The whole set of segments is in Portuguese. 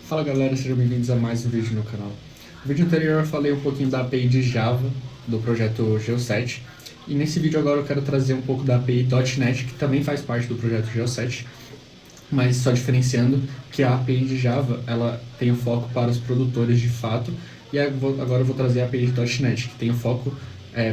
Fala galera, sejam bem-vindos a mais um vídeo no canal. No vídeo anterior eu falei um pouquinho da API de Java, do projeto Geo7, e nesse vídeo agora eu quero trazer um pouco da API .NET, que também faz parte do projeto Geo7, mas só diferenciando que a API de Java ela tem o foco para os produtores de fato, e agora eu vou trazer a API de .NET, que tem o foco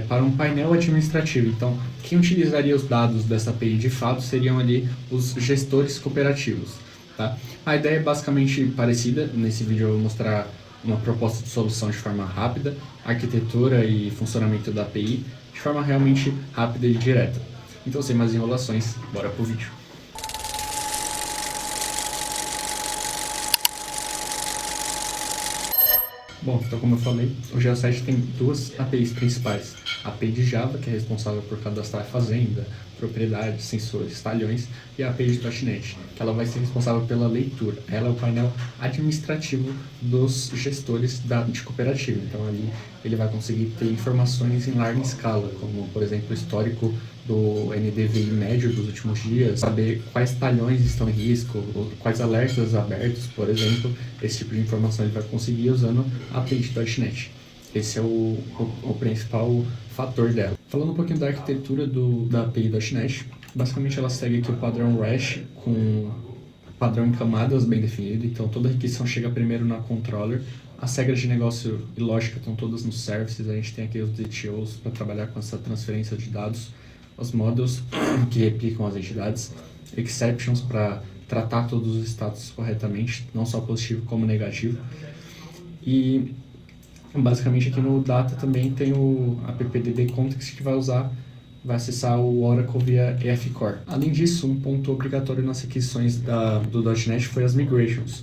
para um painel administrativo. Então, quem utilizaria os dados dessa API de fato seriam ali os gestores cooperativos. Tá? A ideia é basicamente parecida. Nesse vídeo eu vou mostrar uma proposta de solução de forma rápida, arquitetura e funcionamento da API de forma realmente rápida e direta. Então, sem mais enrolações, bora pro vídeo. Bom, então como eu falei, o Geo7 tem duas APIs principais. A API de Java, que é responsável por cadastrar fazenda, propriedades, sensores, talhões, e a API de .NET, que ela vai ser responsável pela leitura. Ela é o painel administrativo dos gestores de cooperativa. Então ali ele vai conseguir ter informações em larga escala, como por exemplo o histórico do NDVI médio dos últimos dias, saber quais talhões estão em risco, ou quais alertas abertos, por exemplo. Esse tipo de informação ele vai conseguir usando a API de .NET. Esse é o principal fator dela. Falando um pouquinho da arquitetura da API .NET, basicamente ela segue aqui o padrão REST com padrão em camadas bem definido. Então toda a requisição chega primeiro na controller. As regras de negócio e lógica estão todas nos services. A gente tem aqui os DTOs para trabalhar com essa transferência de dados, os models que replicam as entidades, exceptions para tratar todos os status corretamente, não só positivo como negativo. E basicamente aqui no Data também tem o appdb context que vai acessar o Oracle via EF-Core. Além disso, um ponto obrigatório nas requisições do .NET foi as migrations.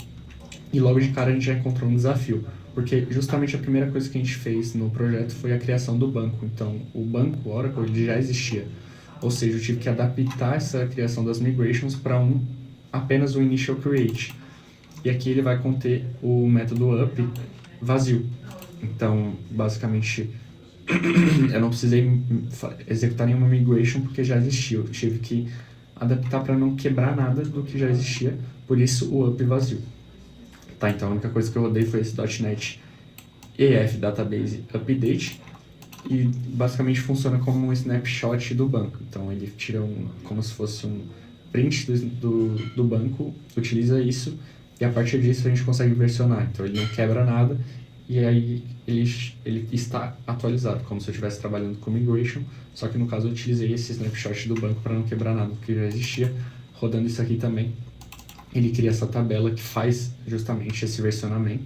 E logo de cara a gente já encontrou um desafio, porque justamente a primeira coisa que a gente fez no projeto foi a criação do banco. Então, o banco Oracle ele já existia, ou seja, eu tive que adaptar essa criação das migrations para apenas o initial create. E aqui ele vai conter o método up vazio. Então, basicamente, eu não precisei executar nenhuma migration porque já existia. Eu tive que adaptar para não quebrar nada do que já existia, por isso o up vazio. Tá, então a única coisa que eu rodei foi esse .NET EF Database Update, e basicamente funciona como um snapshot do banco. Então ele tira como se fosse um print do banco, utiliza isso, e a partir disso a gente consegue versionar. Então ele não quebra nada, e aí ele está atualizado, como se eu estivesse trabalhando com migration, só que no caso eu utilizei esse snapshot do banco para não quebrar nada, porque já existia. Rodando isso aqui também, ele cria essa tabela que faz justamente esse versionamento,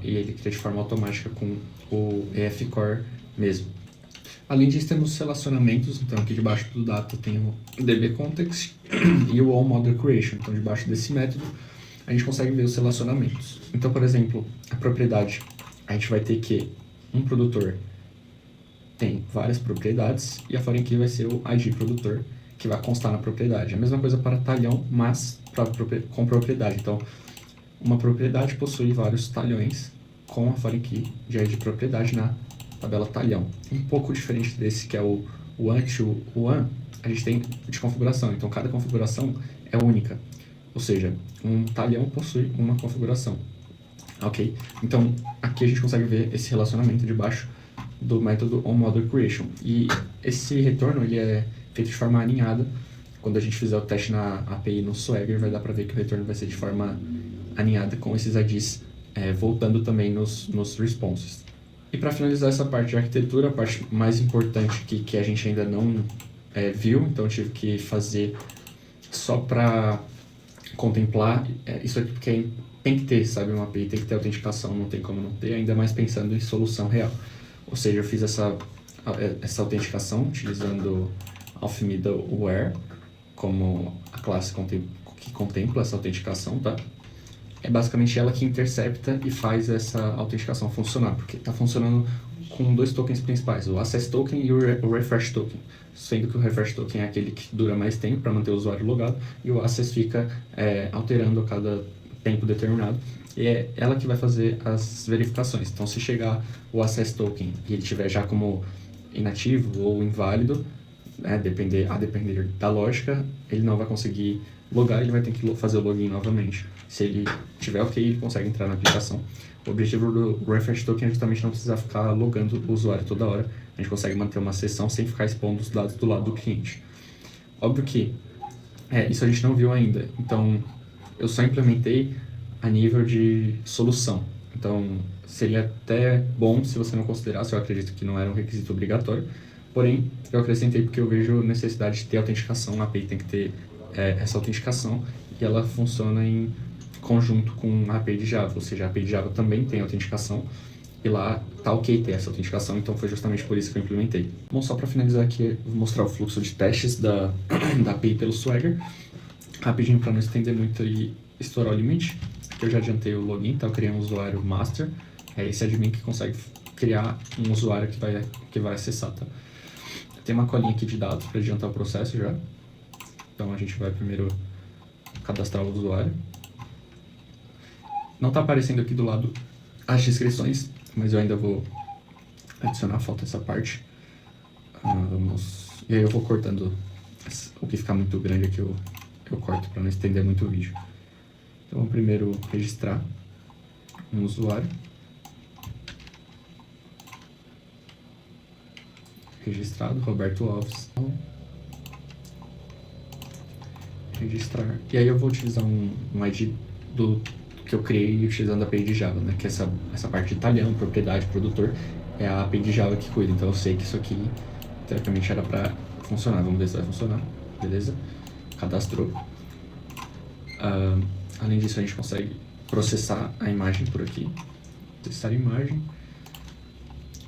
e ele cria de forma automática com o EF-Core mesmo. Além disso, temos os relacionamentos. Então aqui debaixo do data tem o dbContext e o allModel-Creation. Então debaixo desse método a gente consegue ver os relacionamentos. Então, por exemplo, a propriedade, a gente vai ter que um produtor tem várias propriedades, e a foreign key vai ser o ID produtor, que vai constar na propriedade. A mesma coisa para talhão, mas com propriedade. Então, uma propriedade possui vários talhões com a foreign key de ID propriedade na tabela talhão. Um pouco diferente desse, que é o one to one, a gente tem de configuração. Então, cada configuração é única. Ou seja, um talhão possui uma configuração. Ok? Então, aqui a gente consegue ver esse relacionamento debaixo do método onModel-Creation. E esse retorno ele é feito de forma aninhada. Quando a gente fizer o teste na API no Swagger, vai dar para ver que o retorno vai ser de forma aninhada com esses IDs voltando também nos responses. E para finalizar essa parte de arquitetura, a parte mais importante que a gente ainda não viu, então eu tive que fazer só para contemplar isso aqui, porque tem que ter, sabe, uma API tem que ter autenticação, não tem como não ter, ainda mais pensando em solução real. Ou seja, eu fiz essa autenticação utilizando auth-middleware como a classe que contempla essa autenticação, tá? É basicamente ela que intercepta e faz essa autenticação funcionar, porque está funcionando com dois tokens principais, o Access Token e o Refresh Token, sendo que o Refresh Token é aquele que dura mais tempo para manter o usuário logado, e o Access fica alterando a cada tempo determinado, e é ela que vai fazer as verificações. Então, se chegar o Access Token e ele estiver já como inativo ou inválido, a depender da lógica, ele não vai conseguir logar, ele vai ter que fazer o login novamente. Se ele tiver ok, ele consegue entrar na aplicação. O objetivo do Refresh Token é justamente não precisar ficar logando o usuário toda hora. A gente consegue manter uma sessão sem ficar expondo os dados do lado do cliente. Óbvio que isso a gente não viu ainda, então eu só implementei a nível de solução. Então seria até bom se você não considerasse, eu acredito que não era um requisito obrigatório, porém eu acrescentei porque eu vejo necessidade de ter autenticação, a API tem que ter essa autenticação e ela funciona em conjunto com a API de Java, ou seja, a API de Java também tem autenticação e lá tá ok ter essa autenticação, então foi justamente por isso que eu implementei. Bom, só para finalizar aqui, vou mostrar o fluxo de testes da API pelo Swagger, rapidinho para não estender muito e estourar o limite. Aqui eu já adiantei o login, tá? Eu criei um usuário master, é esse admin que consegue criar um usuário que vai acessar, tá? Tem uma colinha aqui de dados para adiantar o processo já, então a gente vai primeiro cadastrar o usuário. Não está aparecendo aqui do lado as descrições, mas eu ainda vou adicionar, falta essa parte. E aí eu vou cortando o que ficar muito grande aqui, eu corto para não estender muito o vídeo. Então vamos primeiro registrar um usuário. Registrado, Roberto Alves. Registrar. E aí eu vou utilizar um ID que eu criei utilizando a API de Java, né? Que essa parte de talhão, propriedade, produtor, é a API de Java que cuida. Então eu sei que isso aqui, teoricamente, era para funcionar. Vamos ver se vai funcionar. Beleza? Cadastrou. Além disso, a gente consegue processar a imagem por aqui. Testar a imagem.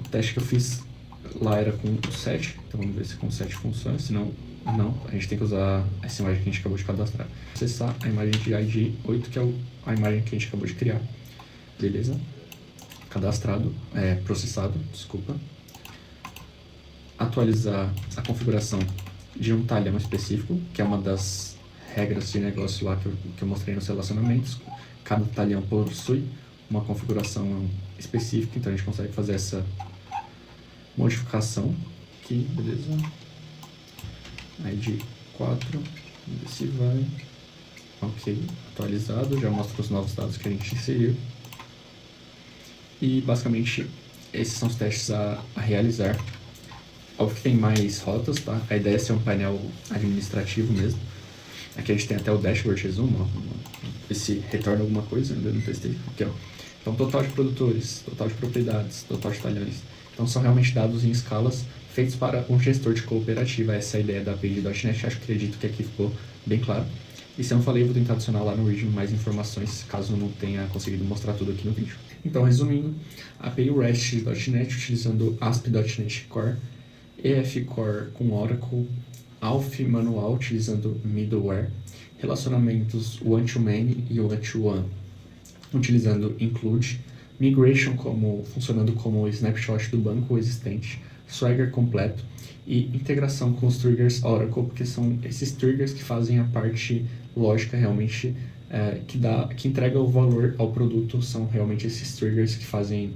O teste que eu fiz lá era com o set. Então vamos ver se com o set funciona. Se não, a gente tem que usar essa imagem que a gente acabou de cadastrar. Acessar a imagem de ID 8, que é a imagem que a gente acabou de criar. Beleza? Cadastrado, processado, desculpa. Atualizar a configuração de um talhão específico, que é uma das regras de negócio lá que eu mostrei nos relacionamentos. Cada talhão possui uma configuração específica, então a gente consegue fazer essa modificação aqui, beleza? ID 4, vamos ver se vai. Ok, atualizado, já mostra os novos dados que a gente inseriu. E basicamente esses são os testes a realizar. Óbvio que tem mais rotas, tá? A ideia é ser um painel administrativo mesmo. Aqui a gente tem até o dashboard resumo, ver se retorna alguma coisa, ainda não testei. Aqui, ó. Então, total de produtores, total de propriedades, total de talhões. Então, são realmente dados em escalas feitos para um gestor de cooperativa. Essa é a ideia da API de .NET. Acredito que aqui ficou bem claro. E se eu não falei, eu vou tentar adicionar lá no vídeo mais informações, caso eu não tenha conseguido mostrar tudo aqui no vídeo. Então, resumindo, API REST de .NET utilizando ASP.NET Core, EF Core com Oracle, Auth manual utilizando middleware, relacionamentos one-to-many e one-to-one utilizando include, migration funcionando como snapshot do banco existente, Swagger completo e integração com os triggers Oracle, porque são esses triggers que fazem a parte lógica realmente que entrega o valor ao produto, são realmente esses triggers que fazem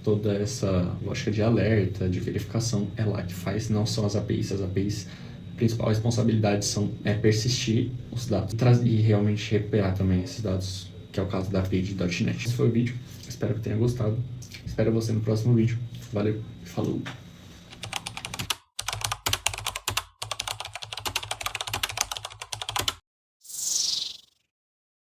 toda essa lógica de alerta, de verificação, é lá que faz, não são as APIs. As APIs, a principal responsabilidade é persistir os dados e realmente recuperar também esses dados, que é o caso da API de .NET. Esse foi o vídeo, espero que tenha gostado, espero você no próximo vídeo, valeu, falou!